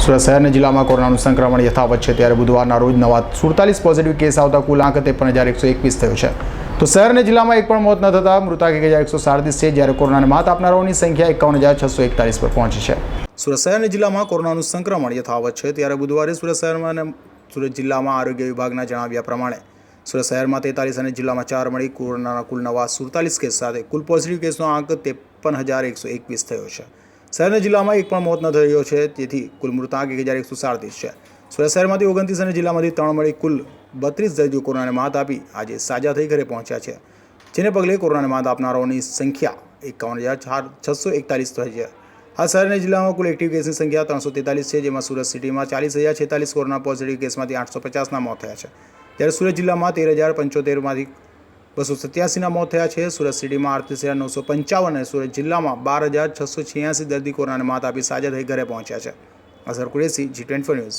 સુરત શહેર જિલ્લામાં કોરોનાનું સંક્રમણ યથાવત છે ત્યારે બુધવારના રોજ નવા 47 પોઝિટિવ કેસ આવતા કુલ આંક 53,121 થયો છે. તો શહેર અને જિલ્લામાં એક પણ મોત ન થતા મૃતક 1,137 છે જ્યારે કોરોનાને માત આપનારાઓની સંખ્યા 51,641 પર પહોંચી છે. સુરત શહેર અને જિલ્લામાં કોરોનાનું સંક્રમણ યથાવત છે ત્યારે બુધવારે સુરત શહેરમાં અને સુરત જિલ્લામાં આરોગ્ય વિભાગના જણાવ્યા પ્રમાણે સુરત શહેરમાં 43 અને જિલ્લામાં 4 મળી કોરોનાના કુલ નવા 47 કેસ સાથે કુલ પોઝિટિવ કેસનો આંક 53,121 થયો છે. શહેરના જિલ્લામાં એક પણ મોત ન થયો છે, તેથી કુલ મૃતાંક 1,137 છે. સુરત શહેરમાંથી 29 અને જિલ્લામાંથી 3 મળી કુલ 32 દર્દીઓ કોરોનાને માત આપી આજે સાજા થઈ ઘરે પહોંચ્યા છે, જેને પગલે કોરોનાને માત આપનારાઓની સંખ્યા 51,641 થઈ છે. આ શહેર અને જિલ્લામાં કુલ એક્ટિવ કેસની સંખ્યા 343 છે, જેમાં સુરત સિટીમાં 40,046 કોરોના પોઝિટિવ કેસમાંથી 850ના મોત થયા છે, જ્યારે સુરત જિલ્લામાં 13,075માંથી 287ના મોત થયા છે. સુરત સિટીમાં 38,955 અને સુરત જિલ્લામાં 12,686 દર્દી કોરોનાને માત આપી સાજા થઈ ઘરે પહોંચ્યા છે. Azhar Qureshi, G24 news.